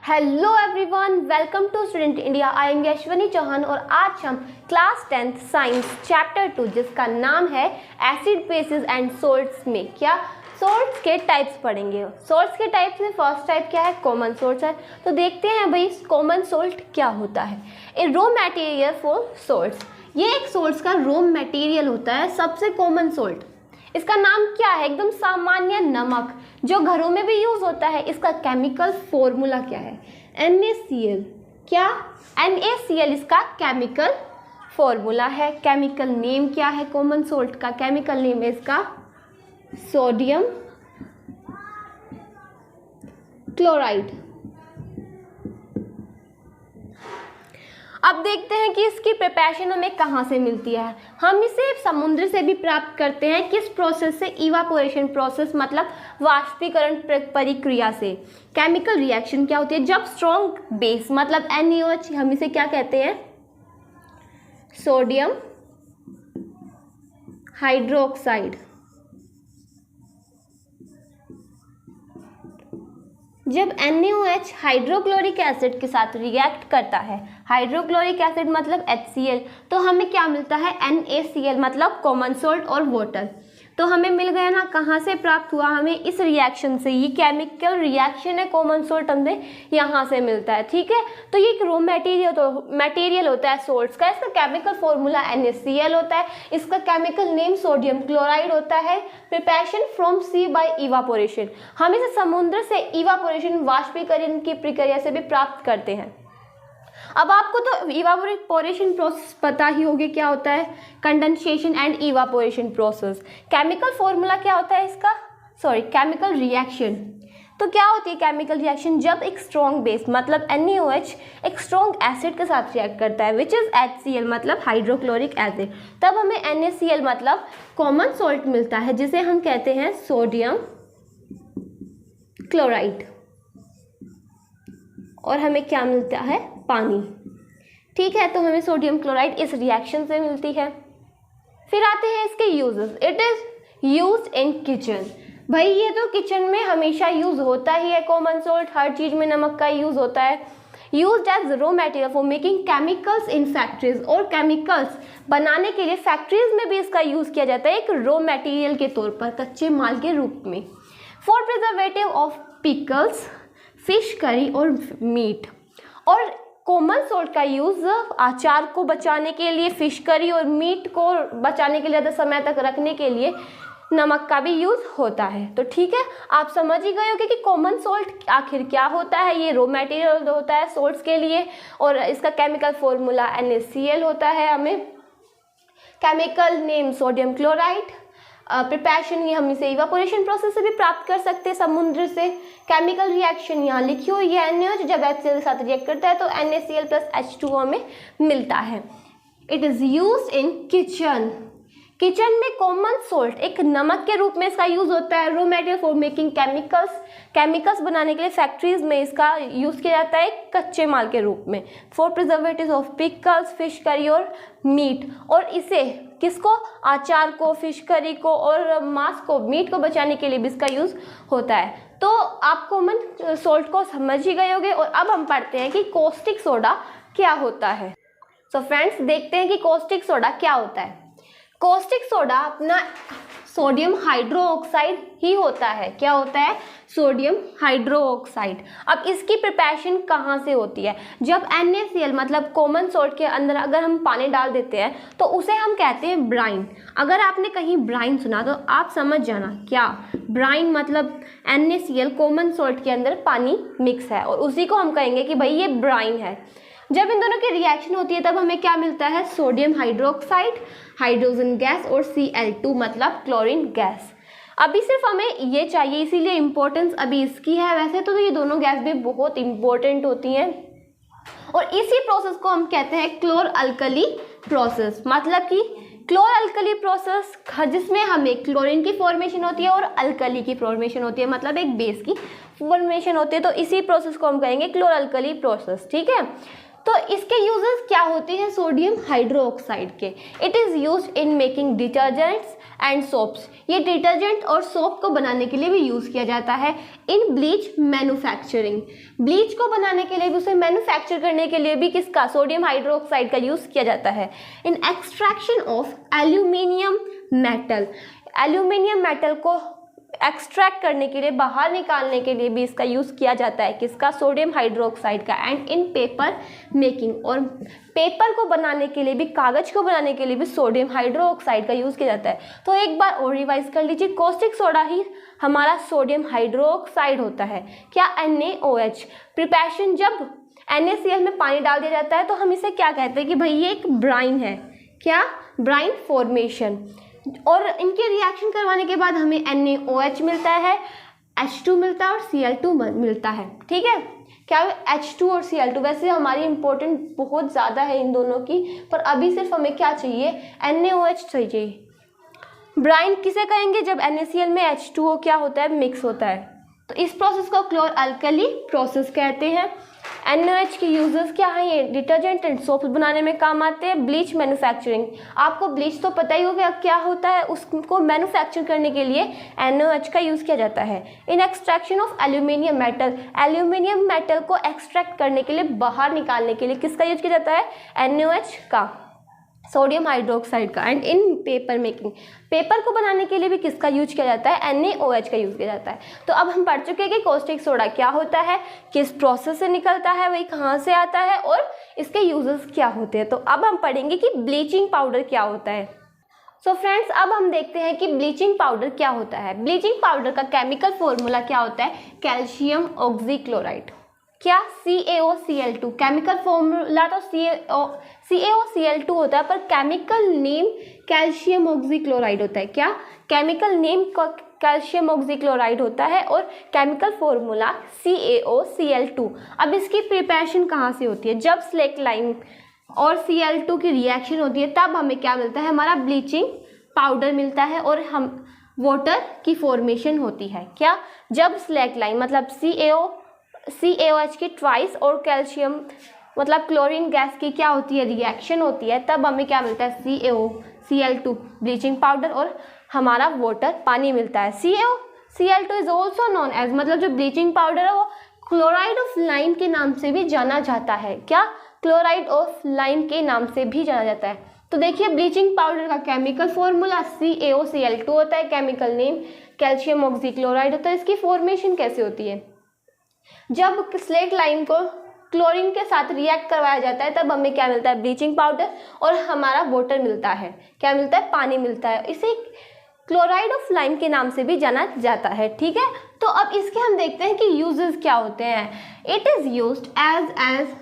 Hello everyone, welcome to student India. I am Yashvani Chauhan और आज हम क्लास 10th साइंस चैप्टर 2 जिसका नाम है एसिड बेसिस एंड सोल्ट्स में क्या सोल्ट्स के टाइप्स पढ़ेंगे। सोल्ट्स के टाइप्स में फर्स्ट टाइप क्या है? कॉमन सोल्ट्स है। तो देखते हैं भाई कॉमन सोल्ट क्या होता है। ए रॉ मटेरियल फॉर सोल्ट्स, ये एक सोल्ट्स का रॉ मटेरियल होता है। सबसे कॉमन सोल्ट, इसका नाम क्या है? एकदम सामान्य नमक जो घरों में भी यूज होता है। इसका केमिकल फॉर्मूला क्या है? NaCl। क्या? NaCl इसका केमिकल फॉर्मूला है। केमिकल नेम क्या है? कॉमन सोल्ट का केमिकल नेम है इसका सोडियम क्लोराइड। अब देखते हैं कि इसकी प्रिपरेशन हमें कहाँ से मिलती है। हम इसे समुद्र से भी प्राप्त करते हैं। किस प्रोसेस से? इवापोरेशन प्रोसेस, मतलब वाष्पीकरण प्रक्रिया से। केमिकल रिएक्शन क्या होती है? जब स्ट्रॉन्ग बेस मतलब NaOH, हम इसे क्या कहते हैं? Sodium hydroxide. जब NaOH हाइड्रोक्लोरिक एसिड के साथ रिएक्ट करता है, हाइड्रोक्लोरिक एसिड मतलब HCl, तो हमें क्या मिलता है? NaCl मतलब कॉमन सोल्ट और वाटर। तो हमें मिल गया ना। कहाँ से प्राप्त हुआ? हमें इस रिएक्शन से। ये केमिकल रिएक्शन है, कॉमन सोल्ट हमें यहाँ से मिलता है। ठीक है, तो ये एक रॉ मटेरियल होता है सोल्ट्स का। इसका केमिकल फॉर्मूला NaCl होता है। इसका केमिकल नेम सोडियम क्लोराइड होता है। Preparation from sea by evaporation, हम इसे समुद्र से इवापोरेशन वाष्पीकरण की प्रक्रिया से भी प्राप्त करते हैं। अब आपको तो इवापोरेशन प्रोसेस पता ही होगी क्या होता है। Condensation and evaporation process. Chemical formula क्या होता है इसका? Chemical reaction. तो क्या होती है केमिकल रिएक्शन? जब एक स्ट्रॉन्ग बेस मतलब NaOH एक स्ट्रॉन्ग एसिड के साथ रिएक्ट करता है विच इज HCl मतलब हाइड्रोक्लोरिक एसिड, तब हमें NaCl मतलब कॉमन सोल्ट मिलता है जिसे हम कहते हैं सोडियम क्लोराइड। और हमें क्या मिलता है? पानी। ठीक है, तो हमें सोडियम क्लोराइड इस रिएक्शन से मिलती है। फिर आते हैं इसके uses. It is used in kitchen. भाई ये तो किचन में हमेशा यूज होता ही है। कॉमन सोल्ट हर चीज में नमक का यूज होता है। Used as raw material for making chemicals in factories, और केमिकल्स बनाने के लिए फैक्ट्रीज में भी इसका यूज किया जाता है एक रॉ मटेरियल के तौर पर, कच्चे माल के रूप में। For preservative of pickles, fish curry और मीट। और कॉमन सोल्ट का यूज अचार को बचाने के लिए, फिश करी और मीट को बचाने के लिए, ज़्यादा समय तक रखने के लिए नमक का भी यूज होता है। तो ठीक है, आप समझ ही गए होंगे कि कॉमन सोल्ट आखिर क्या होता है। ये रॉ मटेरियल होता है सोल्ट्स के लिए और इसका केमिकल फॉर्मूला NaCl होता है। हमें chemical name sodium chloride. Preparation ये हम इसे इवापोरेशन प्रोसेस से भी प्राप्त कर सकते हैं समुद्र से। केमिकल रिएक्शन यहाँ लिखी हुई है। NaOH जब HCl के साथ रिएक्ट करता है तो NaCl प्लस H2O हमें मिलता है। It is use in kitchen. Kitchen में कॉमन सोल्ट एक नमक के रूप में इसका यूज होता है। Raw material for making chemicals बनाने के लिए फैक्ट्रीज में इसका यूज किया जाता है कच्चे माल के रूप में। For preservative of pickles, fish curry और मीट। और इसे किसको? अचार को, फिश करी को और मांस को, मीट को बचाने के लिए भी इसका यूज होता है। तो आप कॉमन सोल्ट को समझ ही गए होंगे। और अब हम पढ़ते हैं कि कॉस्टिक सोडा क्या होता है। सो फ्रेंड्स, देखते हैं कि कॉस्टिक सोडा क्या होता है। कॉस्टिक सोडा अपना सोडियम हाइड्रोक्साइड ही होता है। क्या होता है? Sodium hydroxide. अब इसकी प्रिपरेशन कहाँ से होती है? जब NaCl मतलब कॉमन सोल्ट के अंदर अगर हम पानी डाल देते हैं तो उसे हम कहते हैं ब्राइन। अगर आपने कहीं ब्राइन सुना तो आप समझ जाना क्या ब्राइन मतलब NaCl कॉमन सोल्ट के अंदर पानी मिक्स है और उसी को हम कहेंगे कि भाई ये ब्राइन है। जब इन दोनों की रिएक्शन होती है तब हमें क्या मिलता है? सोडियम हाइड्रोक्साइड, हाइड्रोजन गैस और Cl2 मतलब क्लोरीन गैस। अभी सिर्फ हमें ये चाहिए, इसीलिए इम्पोर्टेंस अभी इसकी है। वैसे तो ये दोनों गैस भी बहुत इंपॉर्टेंट होती हैं। और इसी प्रोसेस को हम कहते हैं क्लोर अल्कली प्रोसेस। मतलब कि क्लोर अल्कली प्रोसेस जिसमें हमें क्लोरीन की फॉर्मेशन होती है और अल्कली की फॉर्मेशन होती है, मतलब एक बेस की फॉर्मेशन होती है। तो इसी प्रोसेस को हम कहेंगे क्लोर अल्कली प्रोसेस। ठीक है, तो इसके यूजेस क्या होते हैं सोडियम हाइड्रोक्साइड के? It is used in making detergents and soaps. ये डिटर्जेंट और सोप को बनाने के लिए भी यूज़ किया जाता है। इन ब्लीच मैन्युफैक्चरिंग, ब्लीच को बनाने के लिए भी, उसे मैन्युफैक्चर करने के लिए भी किसका, सोडियम हाइड्रोक्साइड का यूज़ किया जाता है। In extraction of aluminium metal, aluminium metal को एक्सट्रैक्ट करने के लिए, बाहर निकालने के लिए भी इसका यूज़ किया जाता है, किसका, सोडियम हाइड्रोक्साइड का। एंड इन पेपर मेकिंग, और पेपर को बनाने के लिए भी, कागज़ को बनाने के लिए भी सोडियम हाइड्रोक्साइड का यूज़ किया जाता है। तो एक बार और रिवाइज कर लीजिए, कॉस्टिक सोडा ही हमारा सोडियम हाइड्रोक्साइड होता है। क्या, NaOH। प्रिपरेशन, जब NaCl में पानी डाल दिया जाता है तो हम इसे क्या कहते हैं कि भाई ये एक ब्राइन है। क्या, ब्राइन फॉर्मेशन। और इनके रिएक्शन करवाने के बाद हमें NaOH मिलता है, H2 मिलता है और Cl2 मिलता है। ठीक है, क्या H2 और Cl2 वैसे हमारी इंपॉर्टेंट बहुत ज़्यादा है इन दोनों की, पर अभी सिर्फ हमें क्या चाहिए, NaOH चाहिए। ब्राइन किसे कहेंगे, जब NaCl में H2O क्या होता है, मिक्स होता है। तो इस प्रोसेस को क्लोर अल्कली प्रोसेस कहते हैं। NaOH के यूजेस क्या हैं, ये डिटर्जेंट एंड सोप्स बनाने में काम आते हैं। ब्लीच मैन्युफैक्चरिंग, आपको ब्लीच तो पता ही होगा क्या होता है, उसको मैन्युफैक्चर करने के लिए NaOH का यूज़ किया जाता है। In extraction of aluminium metal, aluminium metal को एक्सट्रैक्ट करने के लिए, बाहर निकालने के लिए किसका यूज किया जाता है, NaOH का, सोडियम हाइड्रोक्साइड का। And in paper making, paper को बनाने के लिए भी किसका यूज किया जाता है, NaOH का यूज किया जाता है। तो अब हम पढ़ चुके हैं कि कॉस्टिक सोडा क्या होता है, किस प्रोसेस से निकलता है, वही कहाँ से आता है और इसके यूजेस क्या होते हैं। तो अब हम पढ़ेंगे कि ब्लीचिंग पाउडर क्या होता है। सो फ्रेंड्स, अब हम देखते हैं कि ब्लीचिंग पाउडर क्या होता है। ब्लीचिंग पाउडर का केमिकल फॉर्मूला क्या होता है, कैल्शियम ऑक्सीक्लोराइड। क्या, CaOCl2। केमिकल फॉर्मूला तो CaOCl2 होता है, पर केमिकल नेम कैल्शियम ऑक्सीक्लोराइड होता है। क्या, केमिकल नेम कैल्शियम ऑक्सीक्लोराइड होता है और केमिकल फॉर्मूला CaOCl2। अब इसकी प्रिपरेशन कहाँ से होती है, जब स्लेक्ट लाइम और Cl2 की रिएक्शन होती है तब हमें क्या मिलता है, हमारा ब्लीचिंग पाउडर मिलता है और हम वाटर की फॉर्मेशन होती है। क्या, जब स्लेक्ट लाइम मतलब CaOH की ट्वाइस और कैल्शियम मतलब क्लोरीन गैस की क्या होती है, रिएक्शन होती है, तब हमें क्या मिलता है, CaOCl2 ब्लीचिंग पाउडर और हमारा वाटर पानी मिलता है। CaOCl2 is also known as, मतलब जो ब्लीचिंग पाउडर है वो क्लोराइड ऑफ लाइम के नाम से भी जाना जाता है। क्या, क्लोराइड ऑफ लाइम के नाम से भी जाना जाता है। तो देखिए, ब्लीचिंग पाउडर का केमिकल फॉर्मूला CaOCl2 होता है, केमिकल नेम कैल्शियम ऑक्सीक्लोराइड होता है। इसकी फॉर्मेशन कैसे होती है, जब स्लेट लाइम को क्लोरीन के साथ रिएक्ट करवाया जाता है तब हमें क्या मिलता है, ब्लीचिंग पाउडर और हमारा वाटर मिलता है। क्या मिलता है, पानी मिलता है। इसे क्लोराइड ऑफ लाइम के नाम से भी जाना जाता है। ठीक है, तो अब इसके हम देखते हैं कि यूजेस क्या होते हैं। It is used as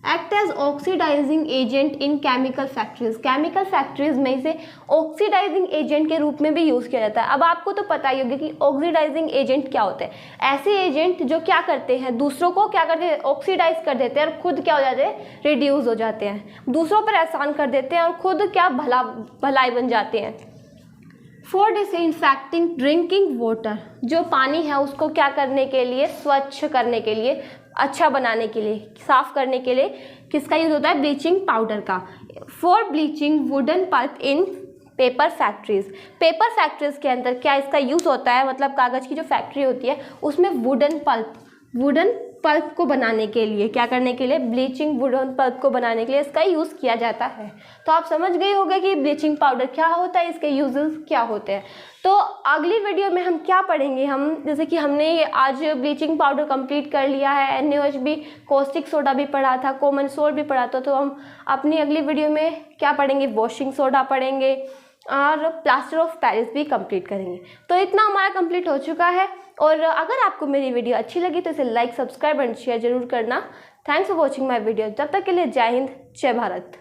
act as oxidizing agent in chemical factories. Chemical factories में इसे ऑक्सीडाइजिंग एजेंट के रूप में भी यूज़ किया जाता है। अब आपको तो पता ही होगा कि ऑक्सीडाइजिंग एजेंट क्या होते हैं, ऐसे एजेंट जो क्या करते हैं, दूसरों को क्या करते हैं, ऑक्सीडाइज कर देते हैं और खुद क्या हो जाते हैं, रिड्यूस हो जाते हैं, दूसरों पर एहसान कर देते हैं और खुद क्या भलाई बन जाते हैं। फॉर डिसइंफेक्टिंग ड्रिंकिंग वाटर, जो पानी है उसको क्या करने के लिए, स्वच्छ करने के लिए, अच्छा बनाने के लिए, साफ करने के लिए किसका यूज होता है, ब्लीचिंग पाउडर का। For bleaching wooden pulp in paper factories, paper factories के अंदर क्या इसका यूज होता है, मतलब कागज़ की जो फैक्ट्री होती है उसमें वुडन पल्प को बनाने के लिए, क्या करने के लिए, ब्लीचिंग वुडन पल्प को बनाने के लिए इसका यूज़ किया जाता है। तो आप समझ गए होंगे कि ब्लीचिंग पाउडर क्या होता है, इसके यूजेस क्या होते हैं। तो अगली वीडियो में हम क्या पढ़ेंगे, हम जैसे कि हमने आज ब्लीचिंग पाउडर कंप्लीट कर लिया है, NaOH भी, कॉस्टिक सोडा भी पढ़ा था, कॉमन सोल्ट भी पढ़ा था। तो हम अपनी अगली वीडियो में क्या पढ़ेंगे, वॉशिंग सोडा पढ़ेंगे और प्लास्टर ऑफ पेरिस भी कंप्लीट करेंगे। तो इतना हमारा कंप्लीट हो चुका है। और अगर आपको मेरी वीडियो अच्छी लगी तो इसे लाइक, सब्सक्राइब एंड शेयर जरूर करना। Thanks for watching my video. तब तक के लिए जय हिंद, जय भारत।